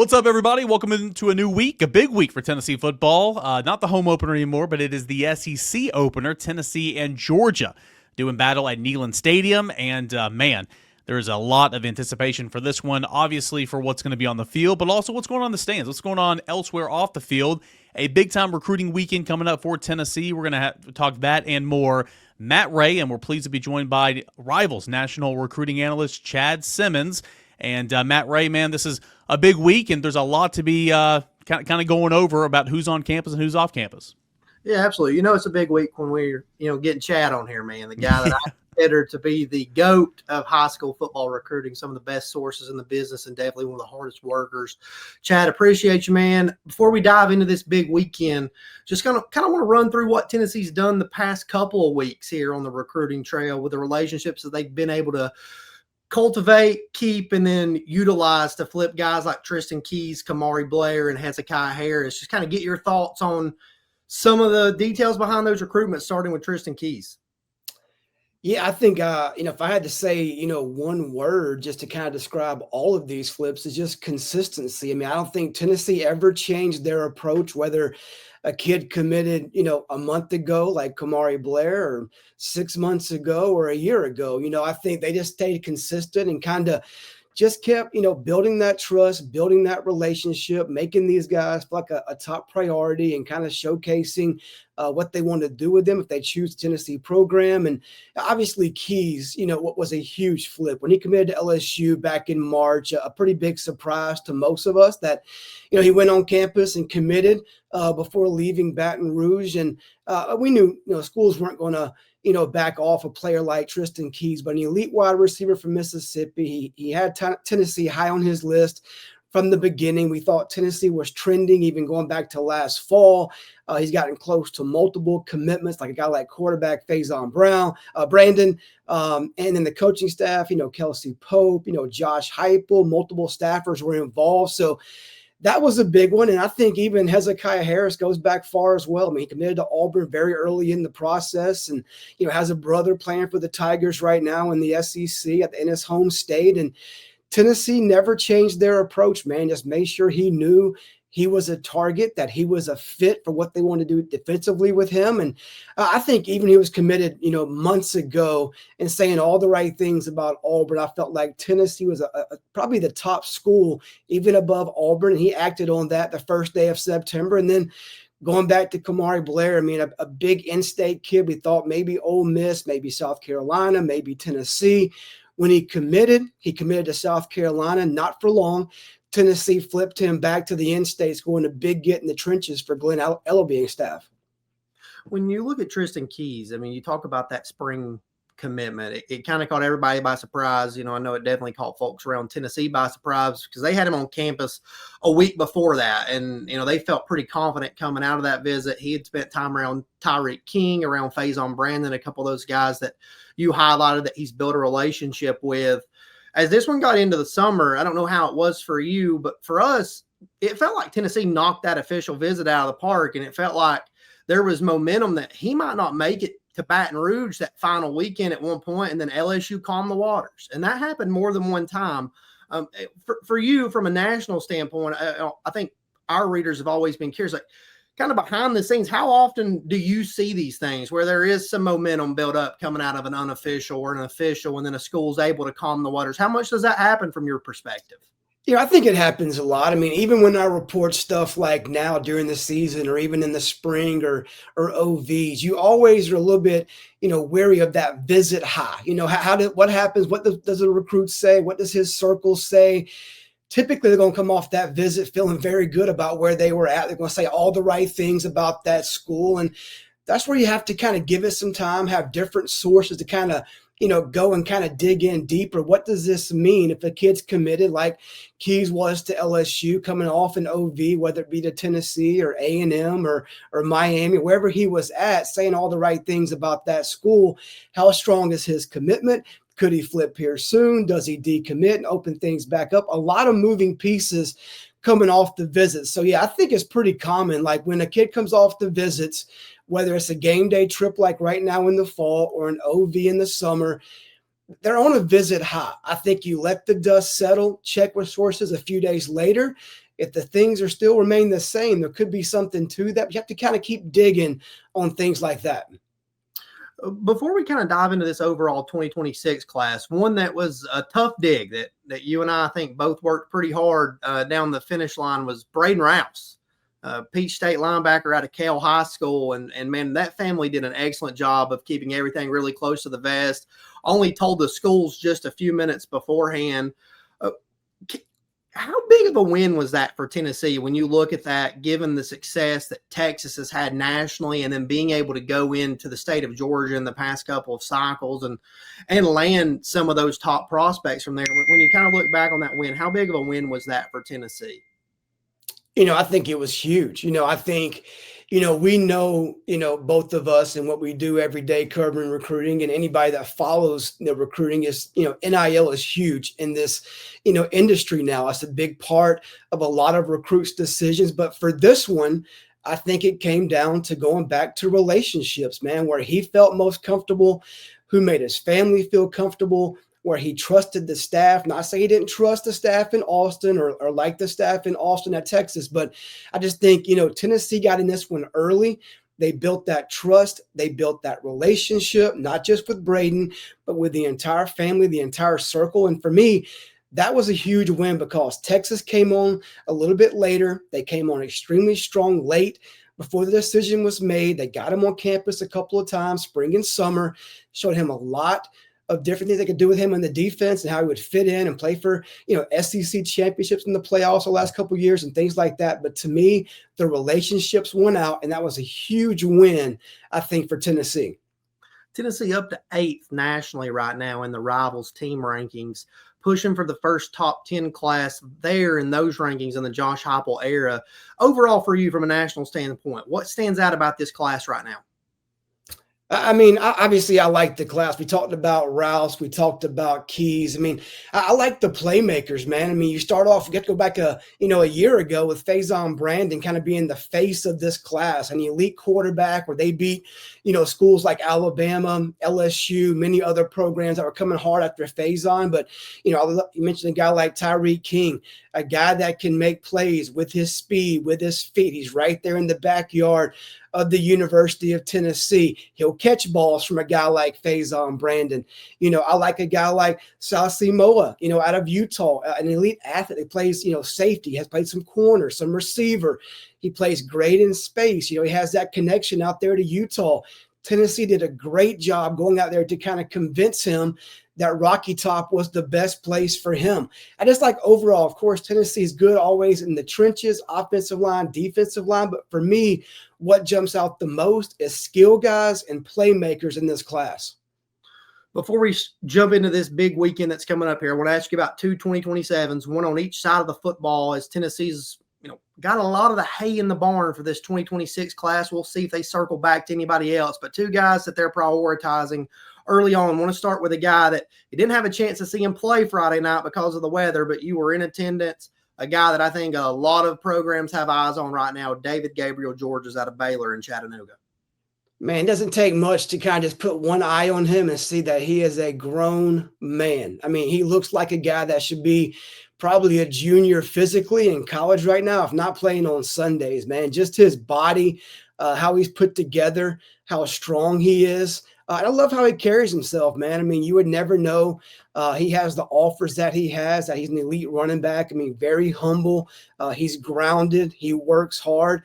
What's up, everybody? Welcome into a new week, a big week for Tennessee football. Not the home opener anymore, but it is the SEC opener. Tennessee and Georgia doing battle at Neyland Stadium. And man, there's a lot of anticipation for this one, obviously for what's going to be on the field, but also what's going on in the stands, what's going on elsewhere off the field. A big-time recruiting weekend coming up for Tennessee. We're going to talk that and more. Matt Ray, and we're pleased to be joined by Rivals national recruiting analyst Chad Simmons. And Matt Ray, man, this is a big week, and there's a lot to be kind of going over about who's on campus and who's off campus. Yeah, absolutely. It's a big week when we're, getting Chad on here, man, the guy that I consider to be the GOAT of high school football recruiting, some of the best sources in the business and definitely one of the hardest workers. Chad, appreciate you, man. Before we dive into this big weekend, just kind of want to run through what Tennessee's done the past couple of weeks here on the recruiting trail with the relationships that they've been able to cultivate, keep, and then utilize to flip guys like Tristan Keys, Kamari Blair, and Hezekiah Harris. Just kind of get your thoughts on some of the details behind those recruitments, starting with Tristan Keys. Yeah, I think, if I had to say, one word just to kind of describe all of these flips is just consistency. I mean, I don't think Tennessee ever changed their approach, whether a kid committed, a month ago, like Kamari Blair, or 6 months ago or a year ago. I think they just stayed consistent and kind of just kept, building that trust, building that relationship, making these guys feel like a top priority and kind of showcasing what they want to do with them if they choose the Tennessee program. And obviously Keys, what was a huge flip when he committed to LSU back in March, a pretty big surprise to most of us that, he went on campus and committed before leaving Baton Rouge. And we knew, schools weren't going to, back off a player like Tristan Keys, but an elite wide receiver from Mississippi. He had Tennessee high on his list from the beginning. We thought Tennessee was trending, even going back to last fall. He's gotten close to multiple commitments, like a guy like quarterback Brandon, and then the coaching staff, Kelsey Pope, Josh Heupel, multiple staffers were involved. So that was a big one. And I think even Hezekiah Harris goes back far as well. I mean, he committed to Auburn very early in the process and, has a brother playing for the Tigers right now in the SEC in his home state. And Tennessee never changed their approach, man. Just made sure he knew he was a target, that he was a fit for what they want to do defensively with him. And I think even he was committed, months ago and saying all the right things about Auburn. I felt like Tennessee was probably the top school, even above Auburn. And he acted on that the first day of September. And then going back to Kamari Blair, I mean, a big in-state kid. We thought maybe Ole Miss, maybe South Carolina, maybe Tennessee. When he committed to South Carolina, not for long. Tennessee flipped him back to the in-state school in a big get in the trenches for Glenn Ellaby and staff. When you look at Tristan Keys, I mean, you talk about that spring commitment. It kind of caught everybody by surprise. I know it definitely caught folks around Tennessee by surprise because they had him on campus a week before that. And, they felt pretty confident coming out of that visit. He had spent time around Tyreek King, around Faison Brandon, a couple of those guys that you highlighted that he's built a relationship with. As this one got into the summer, I don't know how it was for you, but for us, it felt like Tennessee knocked that official visit out of the park, and it felt like there was momentum that he might not make it to Baton Rouge that final weekend at one point, and then LSU calmed the waters. And that happened more than one time. For you, from a national standpoint, I think our readers have always been curious, like, kind of behind the scenes, how often do you see these things where there is some momentum built up coming out of an unofficial or an official, and then a school's able to calm the waters? How much does that happen from your perspective? I think it happens a lot. I mean, even when I report stuff like now during the season or even in the spring or OVs, you always are a little bit, wary of that visit high. What happens? What does the recruit say? What does his circle say? Typically, they're going to come off that visit feeling very good about where they were at. They're going to say all the right things about that school. And that's where you have to kind of give it some time, have different sources to kind of, go and kind of dig in deeper. What does this mean if a kid's committed like Keys was to LSU, coming off an OV, whether it be to Tennessee or A&M or Miami, wherever he was at, saying all the right things about that school? How strong is his commitment? Could he flip here soon? Does he decommit and open things back up? A lot of moving pieces coming off the visits. So, yeah, I think it's pretty common. Like when a kid comes off the visits, whether it's a game day trip like right now in the fall or an OV in the summer, they're on a visit high. I think you let the dust settle, check with sources a few days later, if the things are still remain the same, there could be something to that. You have to kind of keep digging on things like that. Before we kind of dive into this overall 2026 class, one that was a tough dig that you and I think both worked pretty hard down the finish line was Braden Rouse, Peach State linebacker out of Cale High School. And man, that family did an excellent job of keeping everything really close to the vest. Only told the schools just a few minutes beforehand. How big of a win was that for Tennessee when you look at that, given the success that Texas has had nationally, and then being able to go into the state of Georgia in the past couple of cycles and land some of those top prospects from there? When you kind of look back on that win, how big of a win was that for Tennessee? I think it was huge. I think, we know, both of us and what we do every day covering recruiting, and anybody that follows recruiting is, NIL is huge in this, industry now. It's a big part of a lot of recruits' decisions. But for this one, I think it came down to going back to relationships, man, where he felt most comfortable, who made his family feel comfortable, where he trusted the staff. Not say he didn't trust the staff in Austin or like the staff in Austin at Texas, but I just think, Tennessee got in this one early. They built that trust. They built that relationship, not just with Braden, but with the entire family, the entire circle. And for me, that was a huge win because Texas came on a little bit later. They came on extremely strong late before the decision was made. They got him on campus a couple of times, spring and summer, showed him a lot of different things they could do with him in the defense and how he would fit in and play for, SEC championships in the playoffs the last couple of years and things like that. But to me, the relationships won out, and that was a huge win, I think, for Tennessee. Tennessee up to 8th nationally right now in the Rivals team rankings, pushing for the first top 10 class there in those rankings in the Josh Heupel era. Overall for you from a national standpoint, what stands out about this class right now? I mean, obviously, I like the class. We talked about Rouse. We talked about Keys. I mean, I like the playmakers, man. I mean, you start off, you get to go back a year ago with Faison Brandon kind of being the face of this class, an elite quarterback where they beat, schools like Alabama, LSU, many other programs that were coming hard after Faison. But, you mentioned a guy like Tyreek King, a guy that can make plays with his speed, with his feet. He's right there in the backyard of the University of Tennessee. He'll catch balls from a guy like Faison Brandon. I like a guy like Saucy Moa, out of Utah, an elite athlete. He plays, safety, has played some corner, some receiver. He plays great in space. He has that connection out there to Utah. Tennessee did a great job going out there to kind of convince him that Rocky Top was the best place for him. I just like overall, of course, Tennessee is good always in the trenches, offensive line, defensive line. But for me, what jumps out the most is skill guys and playmakers in this class. Before we jump into this big weekend that's coming up here, I want to ask you about two 2027s, one on each side of the football, as Tennessee's got a lot of the hay in the barn for this 2026 class. We'll see if they circle back to anybody else, but two guys that they're prioritizing early on. I want to start with a guy that you didn't have a chance to see him play Friday night because of the weather, but you were in attendance. A guy that I think a lot of programs have eyes on right now, David Gabriel George, is out of Baylor in Chattanooga. Man, it doesn't take much to kind of just put one eye on him and see that he is a grown man. I mean, he looks like a guy that should be probably a junior physically in college right now, if not playing on Sundays, man. Just his body, how he's put together, how strong he is. I love how he carries himself, man. I mean, you would never know he has the offers that he has, that he's an elite running back. I mean, very humble. He's grounded. He works hard.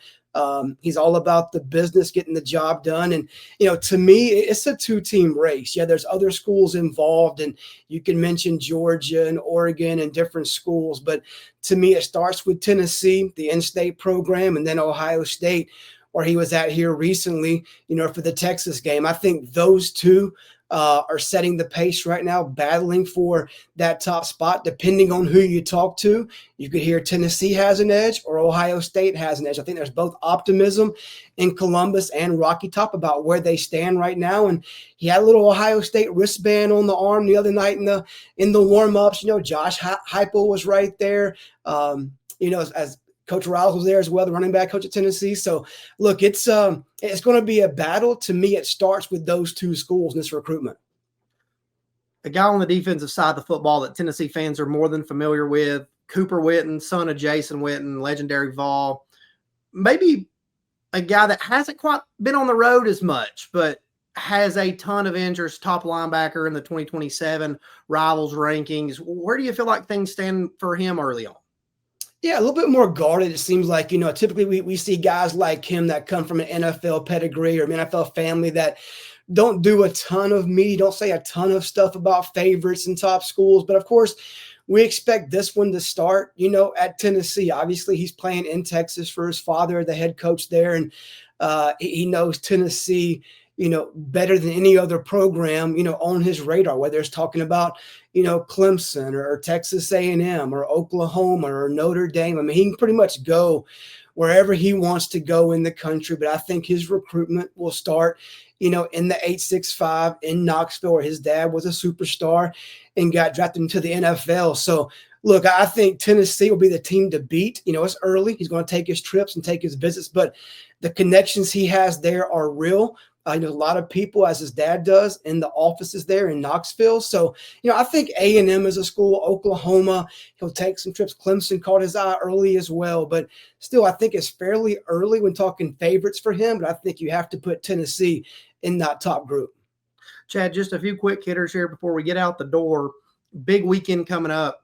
He's all about the business, getting the job done. And, to me, it's a two-team race. Yeah, there's other schools involved, and you can mention Georgia and Oregon and different schools. But to me, it starts with Tennessee, the in-state program, and then Ohio State, where he was at here recently, for the Texas game. I think those two are setting the pace right now, battling for that top spot. Depending on who you talk to, you could hear Tennessee has an edge or Ohio State has an edge. I think there's both optimism in Columbus and Rocky Top about where they stand right now. And he had a little Ohio State wristband on the arm the other night in the warm-ups. Josh Heupel was right there. As Coach Riles was there as well, the running back coach at Tennessee. So, look, it's going to be a battle. To me, it starts with those two schools in this recruitment. A guy on the defensive side of the football that Tennessee fans are more than familiar with, Cooper Witten, son of Jason Witten, legendary Vol. Maybe a guy that hasn't quite been on the road as much, but has a ton of interest, top linebacker in the 2027 Rivals rankings. Where do you feel like things stand for him early on? Yeah, a little bit more guarded. It seems like, typically we see guys like him that come from an NFL pedigree or an NFL family that don't do a ton of media, don't say a ton of stuff about favorites and top schools. But of course, we expect this one to start, at Tennessee. Obviously, he's playing in Texas for his father, the head coach there. And he knows Tennessee, better than any other program, on his radar, whether it's talking about, Clemson or Texas A&M or Oklahoma or Notre Dame. I mean, he can pretty much go wherever he wants to go in the country. But I think his recruitment will start, in the 865 in Knoxville, where his dad was a superstar and got drafted into the NFL. So, look, I think Tennessee will be the team to beat. It's early. He's going to take his trips and take his visits, but the connections he has there are real. I know a lot of people, as his dad does, in the offices there in Knoxville. So, I think A&M is a school, Oklahoma, he'll take some trips. Clemson caught his eye early as well. But still, I think it's fairly early when talking favorites for him. But I think you have to put Tennessee in that top group. Chad, just a few quick hitters here before we get out the door. Big weekend coming up.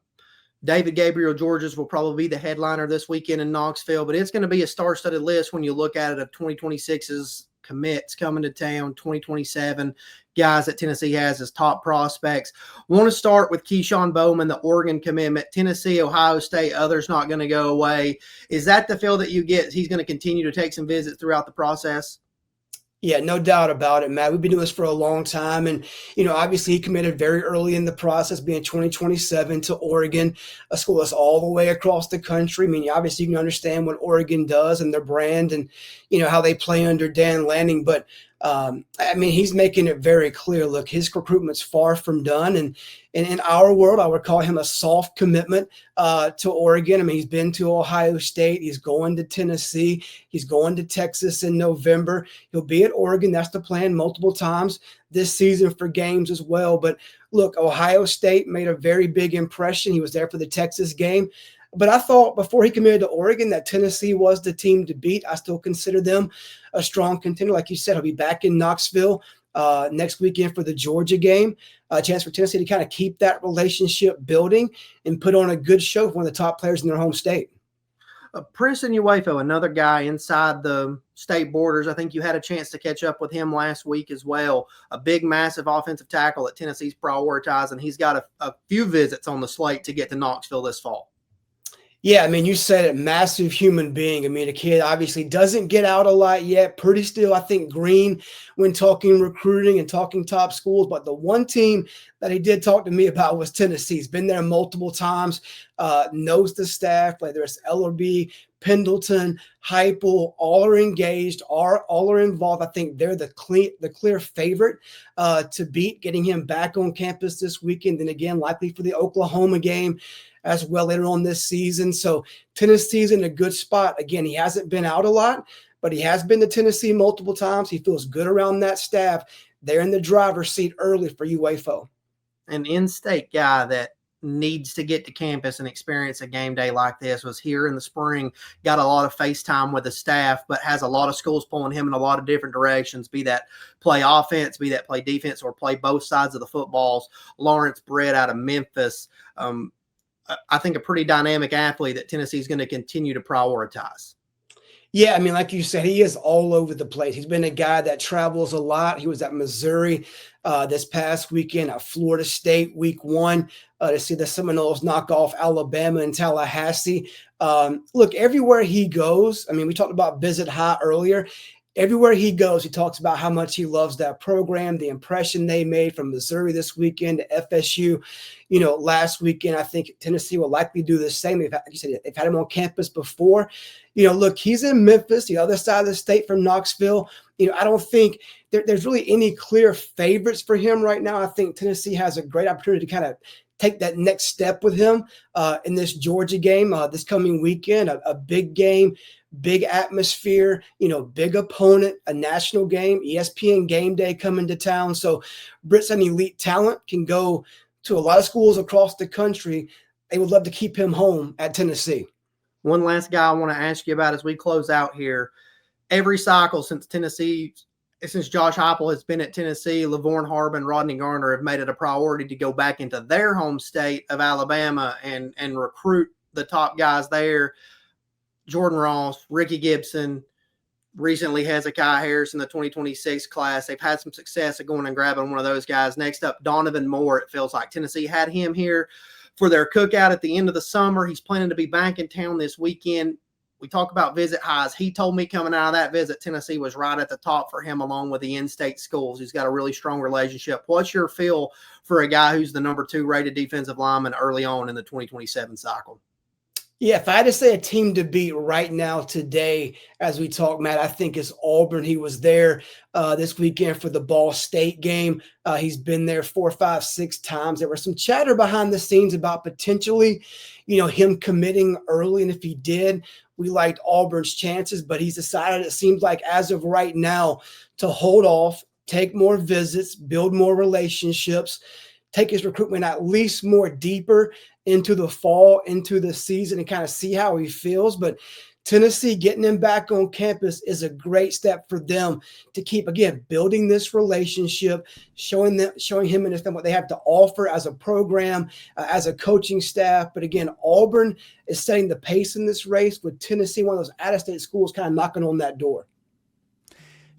David Gabriel Georges will probably be the headliner this weekend in Knoxville, but it's going to be a star-studded list when you look at it of 2026's commits coming to town, 2027 guys that Tennessee has as top prospects. Want to start with Keyshawn Bowman, the Oregon commitment, Tennessee, Ohio State, others not going to go away. Is that the feel that you get? He's going to continue to take some visits throughout the process? Yeah, no doubt about it, Matt. We've been doing this for a long time. And, obviously he committed very early in the process, being 2027 to Oregon, a school that's all the way across the country. I mean, obviously you can understand what Oregon does and their brand and, how they play under Dan Lanning. But, he's making it very clear. Look, his recruitment's far from done. And in our world, I would call him a soft commitment to Oregon. I mean, he's been to Ohio State. He's going to Tennessee. He's going to Texas in November. He'll be at Oregon. That's the plan multiple times this season for games as well. But look, Ohio State made a very big impression. He was there for the Texas game. But I thought before he committed to Oregon that Tennessee was the team to beat. I still consider them a strong contender. Like you said, he'll be back in Knoxville next weekend for the Georgia game. A chance for Tennessee to kind of keep that relationship building and put on a good show for one of the top players in their home state. Princeton Uefo, another guy inside the state borders. I think you had a chance to catch up with him last week as well. A big, massive offensive tackle that Tennessee's prioritizing. He's got a few visits on the slate to get to Knoxville this fall. Yeah, you said it, massive human being. A kid obviously doesn't get out a lot yet. Pretty still, I think, green when talking recruiting and talking top schools. But the one team that he did talk to me about was Tennessee. He's been there multiple times, knows the staff, whether it's Ellerbe, Pendleton, Heupel, all are engaged, all are involved. I think they're the clear favorite to beat, getting him back on campus this weekend. And again, likely for the Oklahoma game as well later on this season. So Tennessee's in a good spot. Again, he hasn't been out a lot, but he has been to Tennessee multiple times. He feels good around that staff. They're in the driver's seat early for UAFO. An in-state guy that needs to get to campus and experience a game day like this was here in the spring, got a lot of FaceTime with the staff, but has a lot of schools pulling him in a lot of different directions, be that play offense, be that play defense, or play both sides of the footballs. Lawrence Brett out of Memphis. I think a pretty dynamic athlete that Tennessee is going to continue to prioritize. Yeah, like you said, he is all over the place. He's been a guy that travels a lot. He was at Missouri this past weekend, at Florida State week 1 to see the Seminoles knock off Alabama and Tallahassee. Look, everywhere he goes, we talked about Visit High earlier. Everywhere he goes, he talks about how much he loves that program, the impression they made from Missouri this weekend to FSU, last weekend. I think Tennessee will likely do the same. Like you said, they've had him on campus before. Look, he's in Memphis, the other side of the state from Knoxville. I don't think there's really any clear favorites for him right now. I think Tennessee has a great opportunity to kind of take that next step with him in this Georgia game this coming weekend, a big game. Big atmosphere, big opponent, a national game, ESPN game day coming to town. So Britt's an elite talent, can go to a lot of schools across the country. they would love to keep him home at Tennessee. One last guy I want to ask you about as we close out here. Every cycle since Josh Heupel has been at Tennessee, LaVorn Harbin, Rodney Garner have made it a priority to go back into their home state of Alabama and recruit the top guys there. Jordan Ross, Ricky Gibson, recently Hezekiah Harris in the 2026 class. They've had some success at going and grabbing one of those guys. Next up, Donovan Moore. It feels like Tennessee had him here for their cookout at the end of the summer. He's planning to be back in town this weekend. We talk about visit highs. He told me coming out of that visit, Tennessee was right at the top for him along with the in-state schools. He's got a really strong relationship. What's your feel for a guy who's the number 2 rated defensive lineman early on in the 2027 cycle? Yeah, if I had to say a team to beat right now today as we talk, Matt, I think it's Auburn. He was there this weekend for the Ball State game. He's been there 4, 5, 6 times. There was some chatter behind the scenes about potentially, him committing early. And if he did, we liked Auburn's chances, but he's decided, it seems like as of right now, to hold off, take more visits, build more relationships, take his recruitment at least more deeper into the fall, into the season, and kind of see how he feels. But Tennessee getting him back on campus is a great step for them to keep, again, building this relationship, showing him and his family what they have to offer as a program, as a coaching staff. But again, Auburn is setting the pace in this race with Tennessee, one of those out-of-state schools, kind of knocking on that door.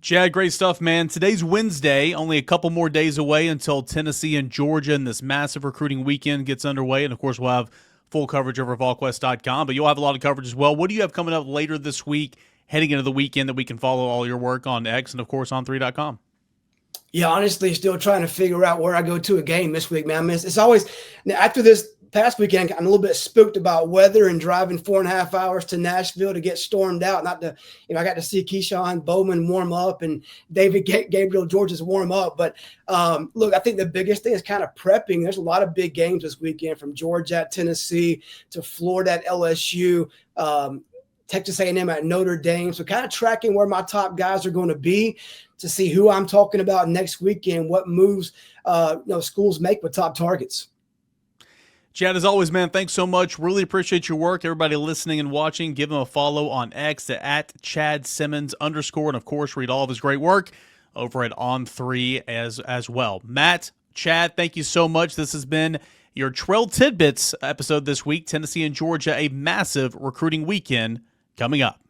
Chad, great stuff, man. Today's Wednesday, only a couple more days away until Tennessee and Georgia and this massive recruiting weekend gets underway. And, of course, we'll have full coverage over Volquest.com, but you'll have a lot of coverage as well. What do you have coming up later this week, heading into the weekend, that we can follow all your work on X and, of course, on 3.com? Yeah, honestly, still trying to figure out where I go to a game this week, man. It's always – after this past weekend, I'm a little bit spooked about weather and driving 4.5 hours to Nashville to get stormed out. I got to see Keyshawn Bowman warm up and David Gabriel George's warm up. But look, I think the biggest thing is kind of prepping. There's a lot of big games this weekend, from Georgia at Tennessee to Florida at LSU, Texas A&M at Notre Dame. So kind of tracking where my top guys are going to be to see who I'm talking about next weekend, what moves schools make with top targets. Chad, as always, man, thanks so much. Really appreciate your work. Everybody listening and watching, give him a follow on X at Chad Simmons _. And, of course, read all of his great work over at On3 as well. Matt, Chad, thank you so much. This has been your Trail Tidbits episode this week. Tennessee and Georgia, a massive recruiting weekend coming up.